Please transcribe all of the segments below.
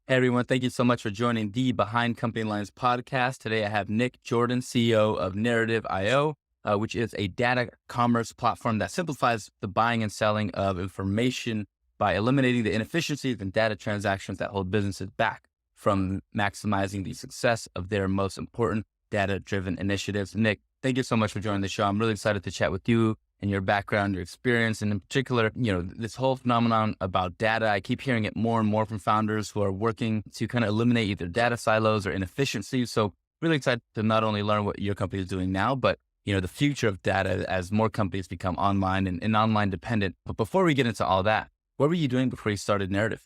Hey everyone, thank you so much for joining the Behind Company Lines podcast. Today I have Nick Jordan, CEO of Narrative.io, which is a data commerce platform that simplifies the buying and selling of information by eliminating the inefficiencies and data transactions that hold businesses back from maximizing the success of their most important data-driven initiatives. Nick, thank you so much for joining the show. I'm really excited to chat with you and your background, your experience, and in particular, this whole phenomenon about data. I keep hearing it more and more from founders who are working to kind of eliminate either data silos or inefficiencies. So really excited to not only learn what your company is doing now, but the future of data as more companies become online and online dependent. But before we get into all that, what were you doing before you started Narrative?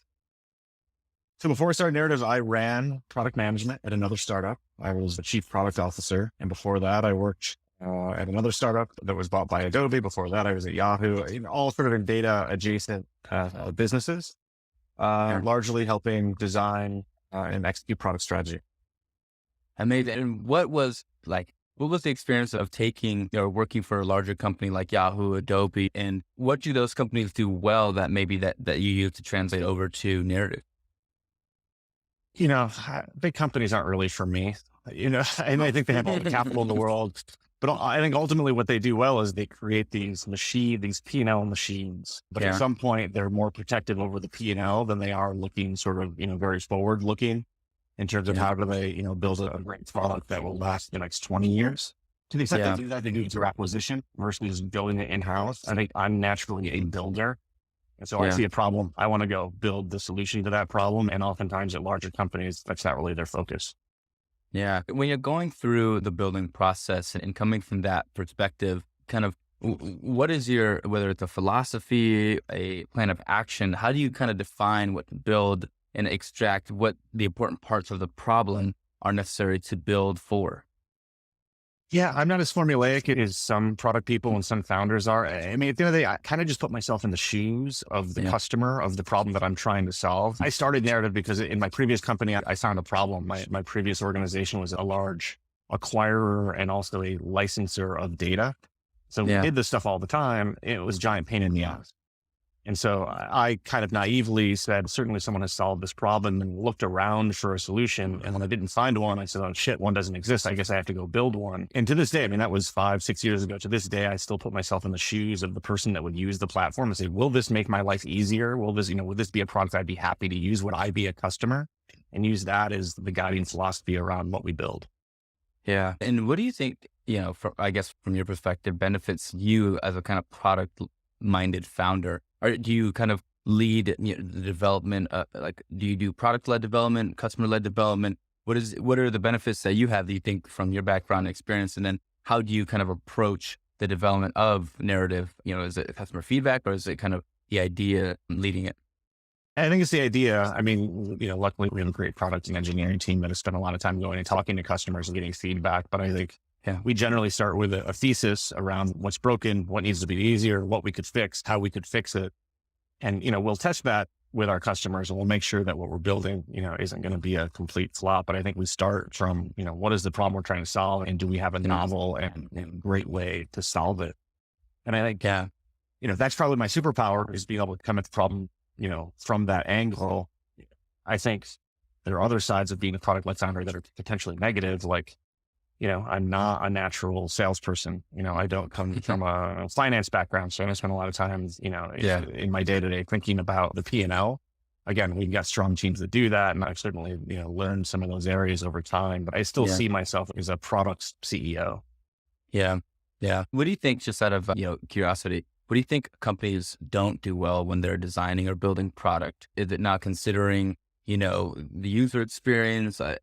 So before I started Narrative, I ran product management at another startup. I was the chief product officer. And before that, I worked at another startup that was bought by Adobe. Before that, I was at Yahoo, all sort of in data adjacent businesses, largely helping design and execute product strategy. Amazing. And what was the experience of taking or working for a larger company like Yahoo, Adobe, and what do those companies do well that maybe that you use to translate over to Narrative? Big companies aren't really for me, and I think they have all the capital in the world. But I think ultimately what they do well is they create these P&L machines. But at some point, they're more protective over the P&L than they are looking sort of, very forward looking in terms of how do they, build a great product that will last the next 20 years. To the extent they do that, they do it through acquisition versus building it in-house. I think I'm naturally a builder. And so I see a problem. I want to go build the solution to that problem. And oftentimes at larger companies, that's not really their focus. Yeah. When you're going through the building process and coming from that perspective, kind of what is whether it's a philosophy, a plan of action, how do you kind of define what to build and extract what the important parts of the problem are necessary to build for? Yeah, I'm not as formulaic as some product people and some founders are. I mean, at the end of the day, I kind of just put myself in the shoes of the customer of the problem that I'm trying to solve. I started Narrative because in my previous company, I found a problem. My previous organization was a large acquirer and also a licensor of data. So we did this stuff all the time. It was a giant pain in the ass. And so I kind of naively said, certainly someone has solved this problem, and looked around for a solution. And when I didn't find one, I said, oh shit, one doesn't exist. I guess I have to go build one. And to this day, I mean, that was 5-6 years ago. To this day, I still put myself in the shoes of the person that would use the platform and say, will this make my life easier? Will this, would this be a product I'd be happy to use? Would I be a customer? And use that as the guiding philosophy around what we build. Yeah. And what do you think, I guess from your perspective, benefits you as a kind of product minded founder? Or do you kind of lead the development? Do you do product-led development, customer-led development? What are the benefits that you have that you think from your background and experience? And then how do you kind of approach the development of Narrative? Is it customer feedback or is it kind of the idea leading it? I think it's the idea. I mean, luckily we have a great product and engineering team that has spent a lot of time going and talking to customers and getting feedback. But I think we generally start with a thesis around what's broken, what needs to be easier, what we could fix, how we could fix it. And, we'll test that with our customers and we'll make sure that what we're building, isn't going to be a complete flop. But I think we start from, what is the problem we're trying to solve? And do we have a novel and great way to solve it? And I think, that's probably my superpower, is being able to come at the problem, from that angle. I think there are other sides of being a product-led founder that are potentially negative, like, I'm not a natural salesperson. I don't come from a finance background. So I spend a lot of time, in my day-to-day thinking about the P&L. Again, we've got strong teams that do that. And I've certainly, learned some of those areas over time, but I still see myself as a product CEO. Yeah. Yeah. What do you think, just out of, curiosity, what do you think companies don't do well when they're designing or building product? Is it not considering, the user experience? I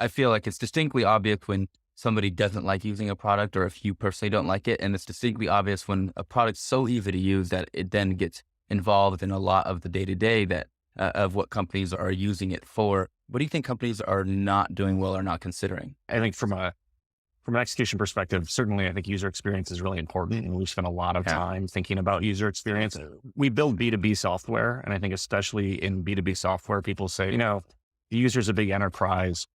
feel like it's distinctly obvious when somebody doesn't like using a product, or if you personally don't like it. And it's distinctly obvious when a product's so easy to use that it then gets involved in a lot of the day-to-day of what companies are using it for. What do you think companies are not doing well or not considering? I think from an execution perspective, certainly I think user experience is really important. And we've spent a lot of time thinking about user experience. We build B2B software. And I think especially in B2B software, people say, the user's a big enterprise.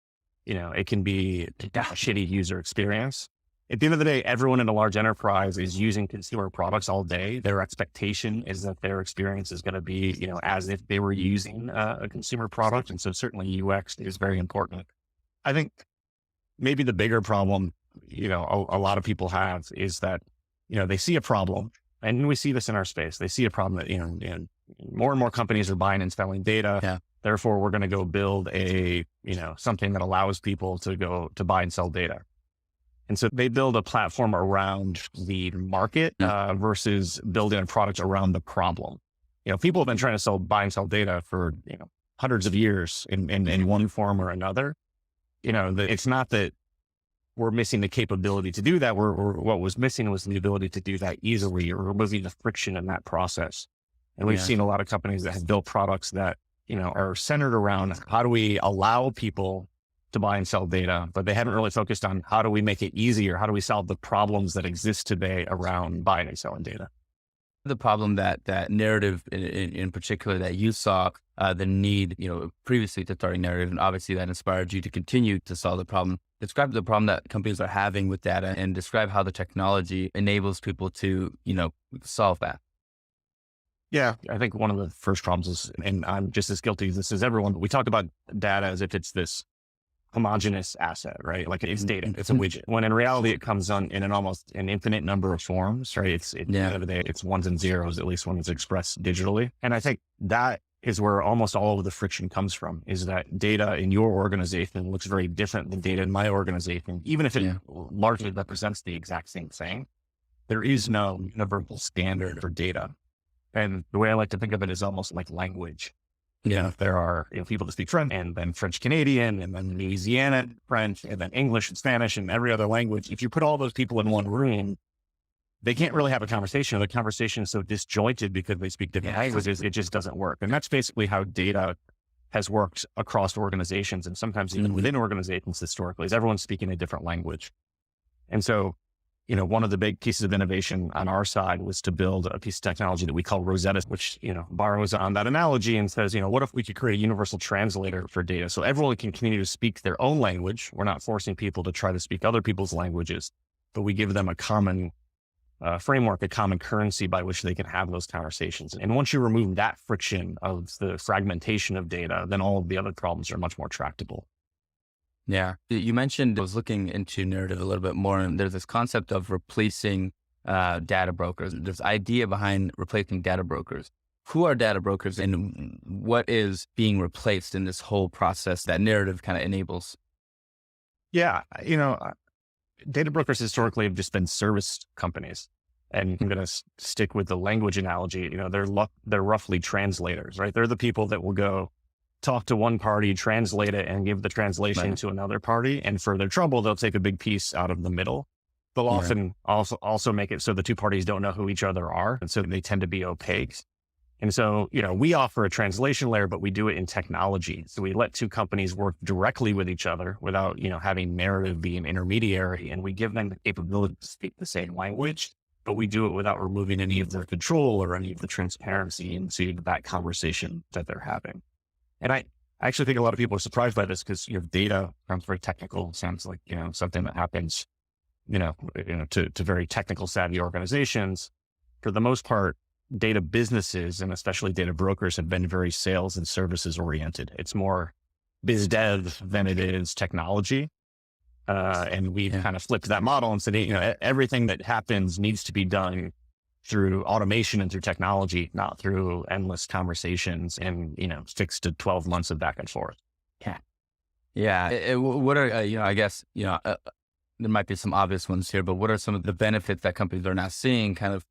It can be a shitty user experience. at the end of the day, everyone in a large enterprise is using consumer products all day. Their expectation is that their experience is going to be, as if they were using a consumer product. And so certainly UX is very important. I think maybe the bigger problem, a lot of people have is that, they see a problem, and we see this in our space. They see a problem that, more and more companies are buying and selling data. Yeah. Therefore, we're going to go build something that allows people to buy and sell data. And so they build a platform around the market versus building a product around the problem. People have been trying to buy and sell data for, hundreds of years in one form or another. It's not that we're missing the capability to do that. What was missing was the ability to do that easily, or removing the friction in that process. And we've seen a lot of companies that have built products that, are centered around how do we allow people to buy and sell data, but they haven't really focused on how do we make it easier? How do we solve the problems that exist today around buying and selling data? The problem that narrative in particular that you saw the need, previously to starting narrative, and obviously that inspired you to continue to solve the problem. Describe the problem that companies are having with data, and describe how the technology enables people to, solve that. Yeah, I think one of the first problems is, and I'm just as guilty as this as everyone, but we talk about data as if it's this homogeneous asset, right? Like it's data, it's a widget. When in reality, it comes on in almost an infinite number of forms, right? At the end of the day, it's ones and zeros, at least when it's expressed digitally. And I think that is where almost all of the friction comes from, is that data in your organization looks very different than data in my organization, even if it largely represents the exact same thing. There is no universal standard for data. And the way I like to think of it is almost like language. There are people that speak French, and then French Canadian, and then Louisiana French, and then English and Spanish and every other language. If you put all those people in one room, they can't really have a conversation. The conversation is so disjointed because they speak different languages. It just doesn't work. And that's basically how data has worked across organizations, and sometimes even within organizations historically, is everyone's speaking a different language. And so, one of the big pieces of innovation on our side was to build a piece of technology that we call Rosetta, which, borrows on that analogy and says, what if we could create a universal translator for data so everyone can continue to speak their own language? We're not forcing people to try to speak other people's languages, but we give them a common framework, a common currency by which they can have those conversations. And once you remove that friction of the fragmentation of data, then all of the other problems are much more tractable. Yeah. You mentioned, I was looking into narrative a little bit more, and there's this concept of replacing data brokers. There's idea behind replacing data brokers. Who are data brokers, and what is being replaced in this whole process that narrative kind of enables? Yeah. Data brokers historically have just been service companies. And I'm going to stick with the language analogy. They're roughly translators, right? They're the people that will go talk to one party, translate it, and give the translation to another party. And for their trouble, they'll take a big piece out of the middle. They'll often also make it so the two parties don't know who each other are. And so they tend to be opaque. And so, we offer a translation layer, but we do it in technology. So we let two companies work directly with each other without, having narrative be an intermediary. And we give them the capability to speak the same language, but we do it without removing any of their control or any of the transparency into that conversation that they're having. And I actually think a lot of people are surprised by this because data sounds very technical. It sounds like, something that happens, to very technical savvy organizations. For the most part, data businesses and especially data brokers have been very sales and services oriented. It's more biz dev than it is technology. And we've kind of flipped that model and said, everything that happens needs to be done through automation and through technology, not through endless conversations and, 6 to 12 months of back and forth. Yeah. What are, I guess, there might be some obvious ones here, but what are some of the benefits that companies are now seeing, kind of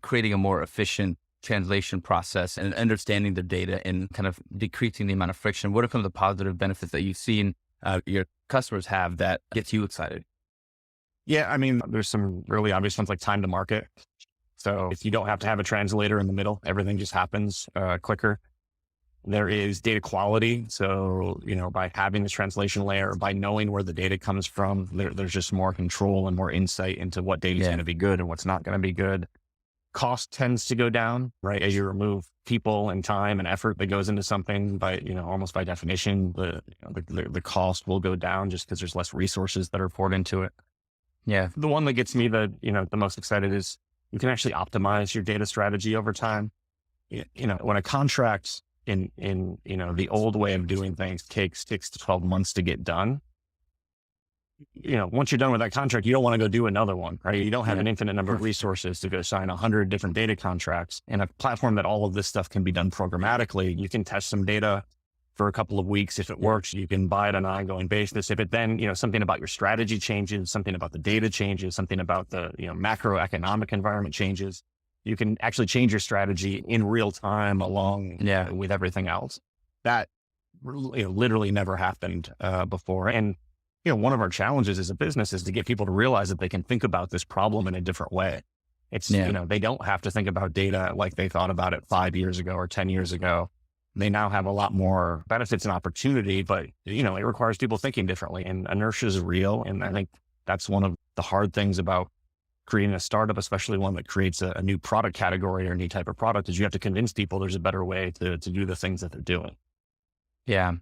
creating a more efficient translation process and understanding the data and kind of decreasing the amount of friction? What are some of the positive benefits that you've seen your customers have that gets you excited? Yeah. There's some really obvious ones like time to market. So if you don't have to have a translator in the middle, everything just happens quicker. There is data quality. So, by having this translation layer, by knowing where the data comes from, there's just more control and more insight into what data is going to be good and what's not going to be good. Cost tends to go down, right? As you remove people and time and effort that goes into something, by, almost by definition, the cost will go down just because there's less resources that are poured into it. Yeah. The one that gets me the most excited is you can actually optimize your data strategy over time. When a contract in the old way of doing things takes 6 to 12 months to get done, once you're done with that contract, you don't want to go do another one, right? You don't have an infinite number of resources to go sign 100 different data contracts. And a platform that all of this stuff can be done programmatically, you can test some data for a couple of weeks. If it works, you can buy it on an ongoing basis. If it then, something about your strategy changes, something about the data changes, something about the, macroeconomic environment changes, you can actually change your strategy in real time along with everything else. That literally never happened before. And, one of our challenges as a business is to get people to realize that they can think about this problem in a different way. It's, they don't have to think about data like they thought about it 5 years ago or 10 years ago. They now have a lot more benefits and opportunity, but, it requires people thinking differently, and inertia is real. And I think that's one of the hard things about creating a startup, especially one that creates a new product category or a new type of product, is you have to convince people there's a better way to do the things that they're doing. Yeah.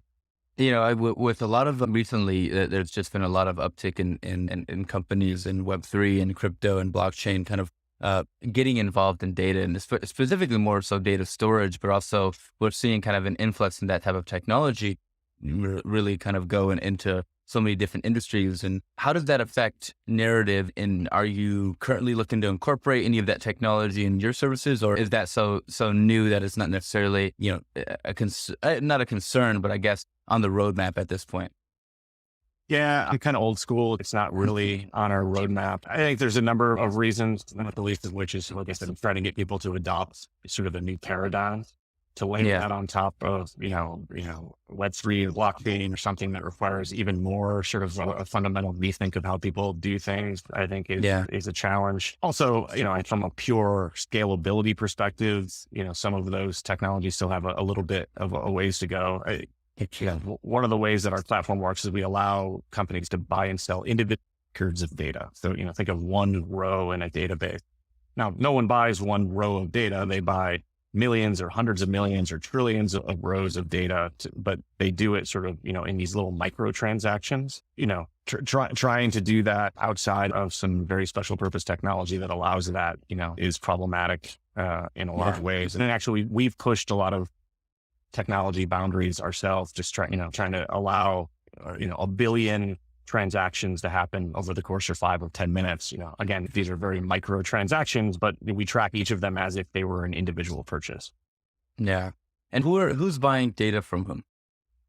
With a lot of recently, there's just been a lot of uptick in companies in Web3 and crypto and blockchain kind of getting involved in data, and specifically more so data storage, but also we're seeing kind of an influx in that type of technology really kind of going into so many different industries. And how does that affect Narrative? And are you currently looking to incorporate any of that technology in your services, or is that so new that it's not necessarily, not a concern, but I guess on the roadmap at this point? Yeah, I'm kind of old school. It's not really on our roadmap. I think there's a number of reasons, not the least of which is, like I said, I'm trying to get people to adopt sort of a new paradigm, to lay that on top of, Web3 blockchain or something that requires even more sort of a fundamental rethink of how people do things, I think is a challenge. Also, from a pure scalability perspective, some of those technologies still have a little bit of a ways to go. One of the ways that our platform works is we allow companies to buy and sell individual records of data. So, think of one row in a database. Now, no one buys one row of data. They buy millions or hundreds of millions or trillions of rows of data, but they do it sort of, in these little micro transactions, trying to do that outside of some very special purpose technology that allows that, is problematic in a lot of ways. And then actually we've pushed a lot of technology boundaries ourselves, just trying to allow, a billion transactions to happen over the course of 5 or 10 minutes. Again, these are very micro transactions, but we track each of them as if they were an individual purchase. Yeah. And who's buying data from whom?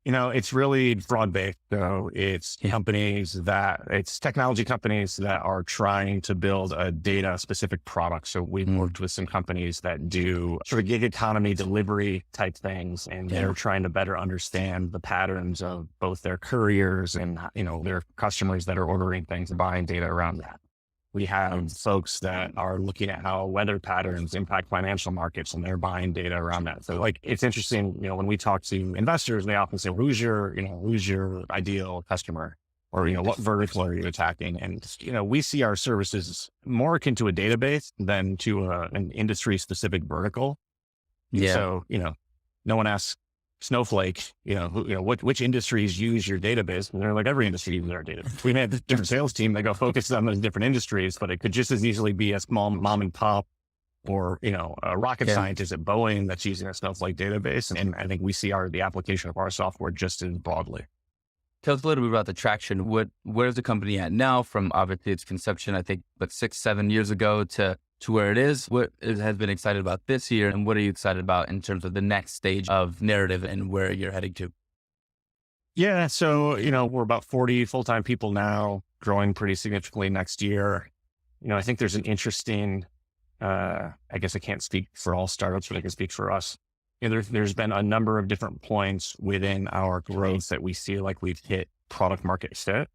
It's really broad-based. So it's it's technology companies that are trying to build a data-specific product. So we've worked with some companies that do sort of gig economy delivery type things, and they're trying to better understand the patterns of both their couriers and, their customers that are ordering things and buying data around that. We have folks that are looking at how weather patterns impact financial markets, and they're buying data around that. So it's interesting, when we talk to investors, they often say, who's your ideal customer, or, what vertical are you attacking? And, we see our services more akin to a database than to an industry specific vertical. Yeah. So, no one asks Snowflake, which industries use your database? And they're like, every industry uses our database. We may have a different sales team that go focus on those different industries, but it could just as easily be a small mom and pop or, a rocket scientist at Boeing that's using a Snowflake database. And I think we see the application of our software just as broadly. Tell us a little bit about the traction. Where's the company at now from obviously its conception, I think, 6-7 years ago to where it is? What has been excited about this year, and what are you excited about in terms of the next stage of Narrative and where you're heading to? Yeah. So, we're about 40 full-time people now, growing pretty significantly next year. I think there's an interesting, I guess I can't speak for all startups, but I can speak for us. There's been a number of different points within our growth that we see like we've hit product market fit.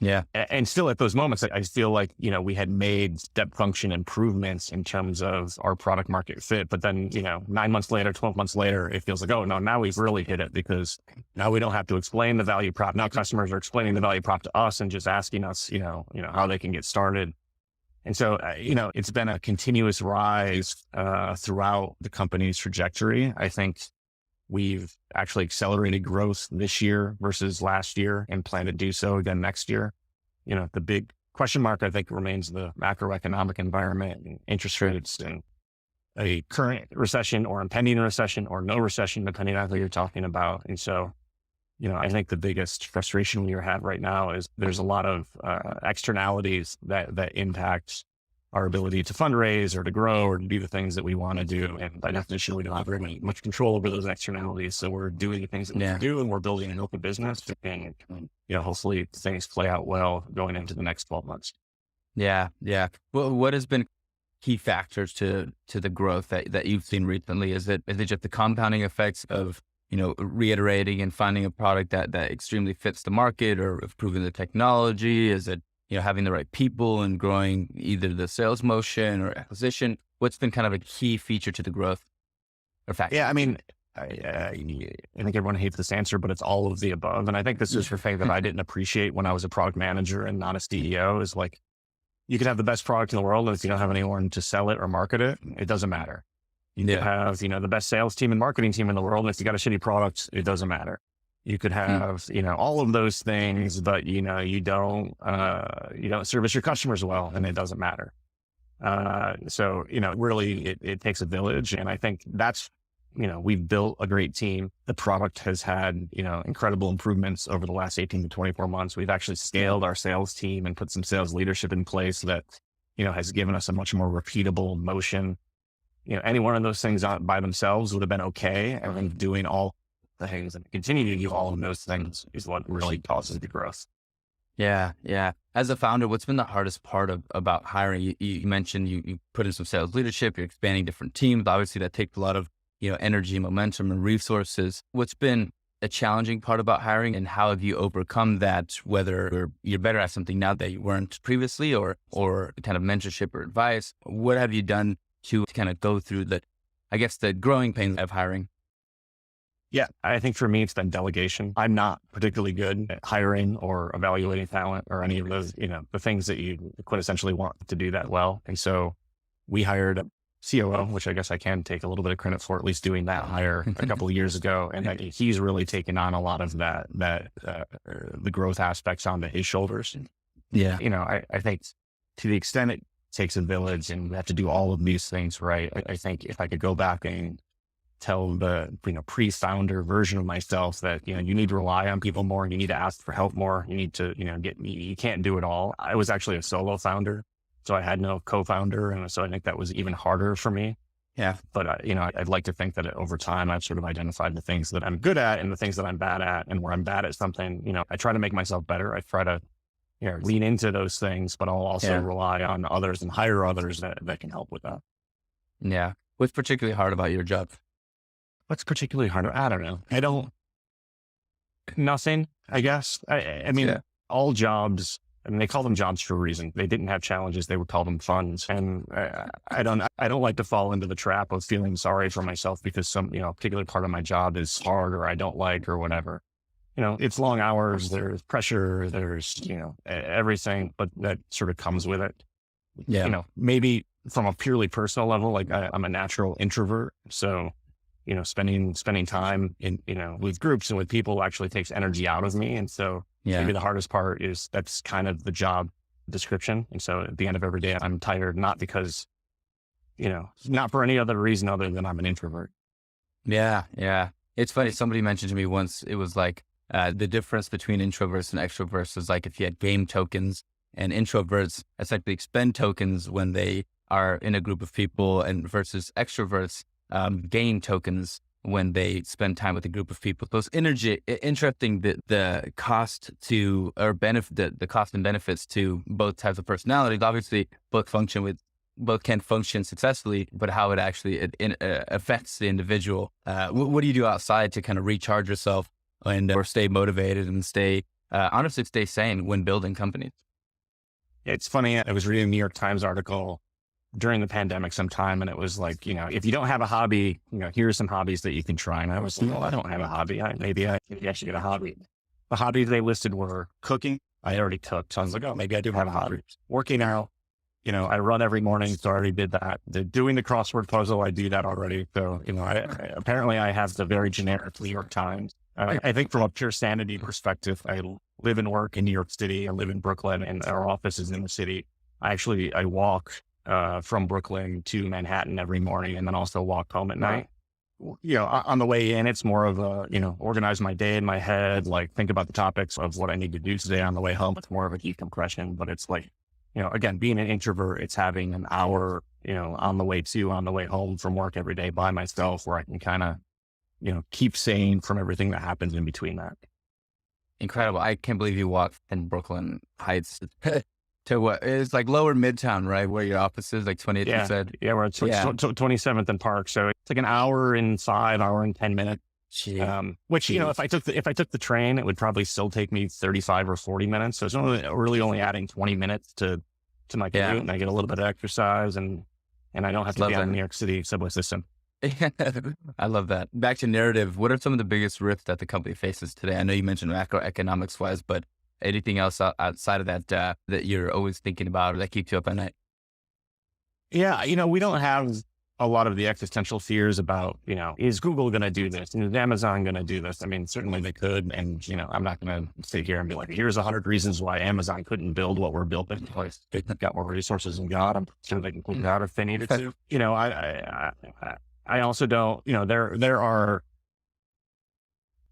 Yeah. And still at those moments, I feel like, we had made step function improvements in terms of our product market fit. But then, 9 months later, 12 months later, it feels like, oh no, now we've really hit it, because now we don't have to explain the value prop. Now customers are explaining the value prop to us and just asking us, how they can get started. And so, it's been a continuous rise throughout the company's trajectory. I think we've actually accelerated growth this year versus last year and plan to do so again next year. The big question mark, I think, remains the macroeconomic environment and interest rates and a current recession or impending recession or no recession, depending on who you're talking about. And so, I think the biggest frustration we have right now is there's a lot of externalities that impact our ability to fundraise or to grow or to do the things that we want to do. And by definition, we don't have very much control over those externalities. So we're doing the things that we can do, and we're building an open business, and, hopefully things play out well going into the next 12 months. Yeah. Yeah. Well, what has been key factors to the growth that you've seen recently? Is it just the compounding effects of, reiterating and finding a product that extremely fits the market, or improving the technology? Is it, having the right people and growing either the sales motion or acquisition? What's been kind of a key feature to the growth or factor? Yeah, I mean, I think everyone hates this answer, but it's all of the above. And I think this is the thing that I didn't appreciate when I was a product manager and not a CEO, is like, you could have the best product in the world, and if you don't have anyone to sell it or market it, it doesn't matter. You could have, the best sales team and marketing team in the world, and if you got a shitty product, it doesn't matter. You could have, all of those things, but, you don't service your customers well, and it doesn't matter. So, really it takes a village. And I think that's, we've built a great team. The product has had, incredible improvements over the last 18 to 24 months. We've actually scaled our sales team and put some sales leadership in place that, has given us a much more repeatable motion. Any one of those things by themselves would have been okay. And then doing all the things and continue to do all of those things is what really causes the growth. Yeah. Yeah. As a founder, what's been the hardest part about hiring? You mentioned you put in some sales leadership, you're expanding different teams. Obviously that takes a lot of, energy, momentum, and resources. What's been a challenging part about hiring, and how have you overcome that, whether you're better at something now that you weren't previously, or kind of mentorship or advice? What have you done to kind of go through the growing pains of hiring? Yeah, I think for me, it's been delegation. I'm not particularly good at hiring or evaluating talent or any of those, the things that you quintessentially want to do that well. And so we hired a COO, which I guess I can take a little bit of credit for at least doing that hire a couple of years ago. And he's really taken on a lot of the growth aspects onto his shoulders. Yeah. I think to the extent it takes a village and we have to do all of these things right, I think if I could go back and tell the, pre-founder version of myself that, you need to rely on people more, you need to ask for help more, you need to, you can't do it all. I was actually a solo founder, so I had no co-founder. And so I think that was even harder for me. Yeah. But, I'd like to think that over time, I've sort of identified the things that I'm good at and the things that I'm bad at. And where I'm bad at something, I try to make myself better. I try to lean into those things, but I'll also rely on others and hire others that can help with that. Yeah. What's particularly hard about your job? What's particularly hard? I don't know. Nothing, I guess. I mean, all jobs, they call them jobs for a reason. They didn't have challenges. They would call them funds. And I don't like to fall into the trap of feeling sorry for myself because some, particular part of my job is hard or I don't like or whatever. It's long hours, there's pressure, there's, everything, but that sort of comes with it. Yeah. Maybe from a purely personal level, like I'm a natural introvert. So, spending time in, with groups and with people actually takes energy out of me. And so maybe the hardest part is that's kind of the job description. And so at the end of every day, I'm tired, not because, not for any other reason other than I'm an introvert. Yeah. Yeah. It's funny. Somebody mentioned to me once, it was like, the difference between introverts and extroverts is like if you had game tokens, and introverts essentially expend tokens when they are in a group of people, and versus extroverts gain tokens when they spend time with a group of people. So it's interesting that the cost to, or benefit, the cost and benefits to both types of personalities. Obviously, both can function successfully, but how it actually affects the individual. What do you do outside to kind of recharge yourself and or stay motivated and honestly stay sane when building companies? It's funny. I was reading a New York Times article during the pandemic sometime, and it was like, if you don't have a hobby, here are some hobbies that you can try. And I was like, I don't have a hobby. Maybe I should get a hobby. The hobbies they listed were cooking. I already cooked. So I was like, maybe I do have a hobby. Working out, I run every morning, so I already did that. Doing the crossword puzzle, I do that already. So, apparently I have the very generic New York Times. I think from a pure sanity perspective, I live and work in New York City. I live in Brooklyn and our office is in the city. I walk from Brooklyn to Manhattan every morning and then also walk home at night. On the way in, it's more of a, organize my day in my head, like think about the topics of what I need to do today. On the way home, it's more of a decompression, but it's like, again, being an introvert, it's having an hour, on the way home from work every day by myself where I can kind of, keep sane from everything that happens in between that. Incredible. I can't believe you walked in Brooklyn Heights to what is like lower Midtown, right? Where your office is, like 28th, you said? Yeah, we're at 27th and Park. So it's like an hour and 5, 10 minutes. Which, if I took the train, it would probably still take me 35 or 40 minutes. So it's really only adding 20 minutes to my commute, and I get a little bit of exercise and I don't have to be on the New York City subway system. I love that. Back to narrative. What are some of the biggest risks that the company faces today? I know you mentioned macroeconomics wise, but anything else outside of that, that you're always thinking about or that keeps you up at night? Yeah. We don't have a lot of the existential fears about, is Google going to do this? And is Amazon going to do this? I mean, certainly they could. And, I'm not going to sit here and be like, here's 100 reasons why Amazon couldn't build what we're building. They've got more resources than God. I'm sure they can pull it out if they needed to. I also don't, there are,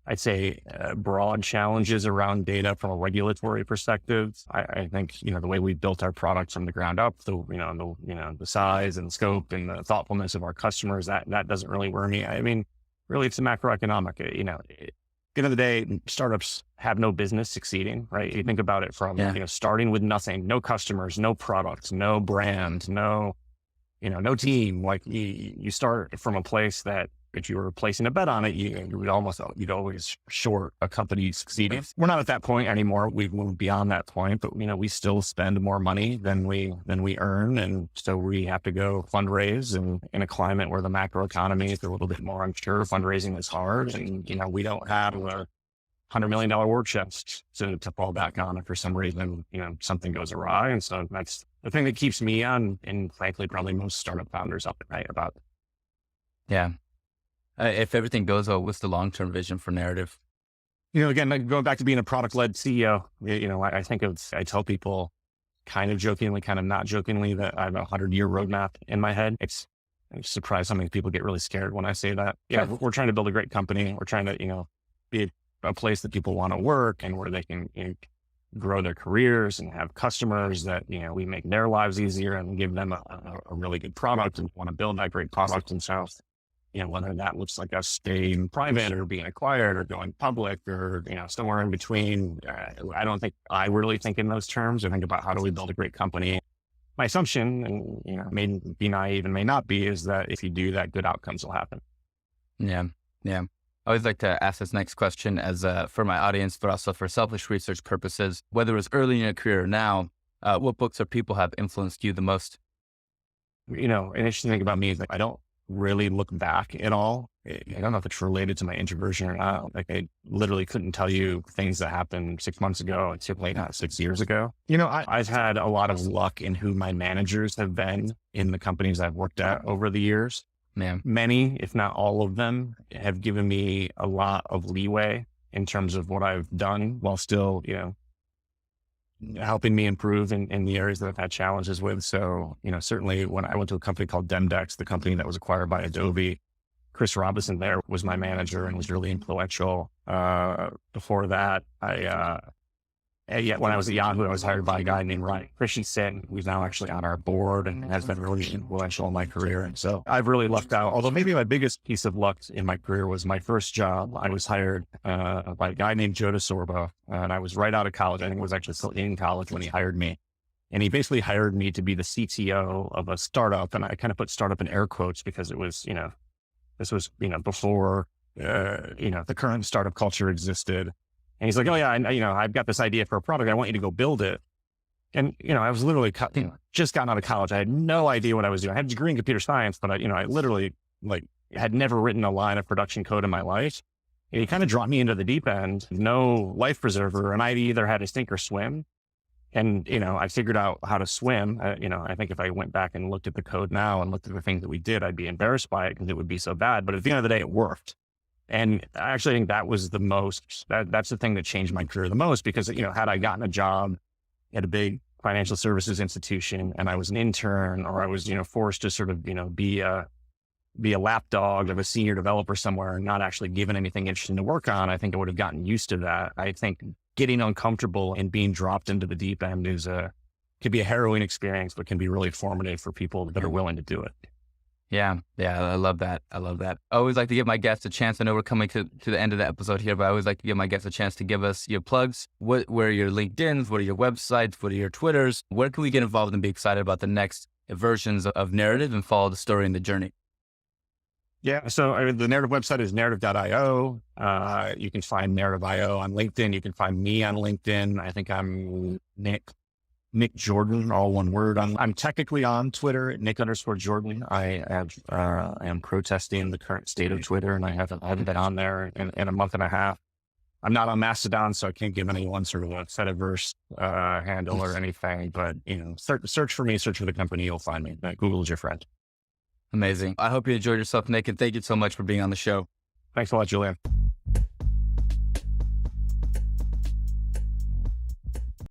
I'd say, broad challenges around data from a regulatory perspective. I think, the way we built our product from the ground up, the size and scope and the thoughtfulness of our customers, that doesn't really worry me. I mean, really, it's a macroeconomic, at the end of the day, startups have no business succeeding, right? You think about it from, starting with nothing, no customers, no products, no brand, no team. Like you start from a place that if you were placing a bet on it, you'd always short a company succeeding. We're not at that point anymore. We've moved beyond that point, but we still spend more money than we earn. And so we have to go fundraise, and in a climate where the macroeconomy is a little bit more unsure, fundraising is hard. And, we don't have a $100 million war chest to fall back on if for some reason, something goes awry. And so that's the thing that keeps me on, and frankly, probably most startup founders up at night about. Yeah. If everything goes well, what's the long-term vision for narrative? Again, going back to being a product-led CEO, I tell people kind of jokingly, kind of not jokingly, that I have a 100-year roadmap in my head. I'm surprised how many people get really scared when I say that. Yeah, we're trying to build a great company. We're trying to, be a place that people want to work and where they can grow their careers and have customers that, we make their lives easier and give them a really good product and want to build that great product themselves. Whether that looks like us staying private or being acquired or going public or, somewhere in between. I don't think I really think in those terms. I think about how do we build a great company. My assumption, and, may be naive and may not be, is that if you do that, good outcomes will happen. Yeah. Yeah. I always like to ask this next question as for my audience, but also for selfish research purposes, whether it's early in your career or now, what books or people have influenced you the most? An interesting thing about me is I don't really look back at all. I don't know if it's related to my introversion or not. I literally couldn't tell you things that happened 6 months ago and certainly not 6 years ago. I've had a lot of luck in who my managers have been in the companies I've worked at over the years. Man. Many, if not all of them, have given me a lot of leeway in terms of what I've done while still, helping me improve in the areas that I've had challenges with. So, certainly when I went to a company called Demdex, the company that was acquired by Adobe, Chris Robinson there was my manager and was really influential. Before that, when I was at Yahoo, I was hired by a guy named Ryan Christensen, who's now actually on our board and has been really influential in my career. And so I've really lucked out. Although maybe my biggest piece of luck in my career was my first job. I was hired by a guy named Joe DeSorbo, and I was right out of college. I think I was actually still in college when he hired me. And he basically hired me to be the CTO of a startup. And I kind of put startup in air quotes because it was, this was, before, the current startup culture existed. And he's like, oh yeah, I've got this idea for a product. I want you to go build it. And, I was literally just gotten out of college. I had no idea what I was doing. I had a degree in computer science, but I literally had never written a line of production code in my life. And he kind of dropped me into the deep end, no life preserver. And I either had to sink or swim. And, I figured out how to swim. I think if I went back and looked at the code now and looked at the things that we did, I'd be embarrassed by it because it would be so bad. But at the end of the day, it worked. And I actually think that was that's the thing that changed my career the most, because, had I gotten a job at a big financial services institution and I was an intern, or I was, forced to sort of, be a lapdog of a senior developer somewhere and not actually given anything interesting to work on, I think I would have gotten used to that. I think getting uncomfortable and being dropped into the deep end could be a harrowing experience, but can be really formative for people that are willing to do it. Yeah. I love that. I always like to give my guests a chance. I know we're coming to the end of the episode here, but I always like to give my guests a chance to give us your plugs. Where are your LinkedIns? What are your websites? What are your Twitters? Where can we get involved and be excited about the next versions of Narrative and follow the story and the journey? Yeah. So the Narrative website is narrative.io. You can find Narrative.io on LinkedIn. You can find me on LinkedIn. I think I'm Nick Jordan, all one word. I'm technically on Twitter at Nick_Jordan. I am protesting the current state of Twitter, and I haven't been on there in a month and a half. I'm not on Mastodon, so I can't give anyone sort of a Fediverse handle or anything, but search for me, search for the company, you'll find me. Google is your friend. Amazing. I hope you enjoyed yourself, Nick, and thank you so much for being on the show. Thanks a lot, Julian.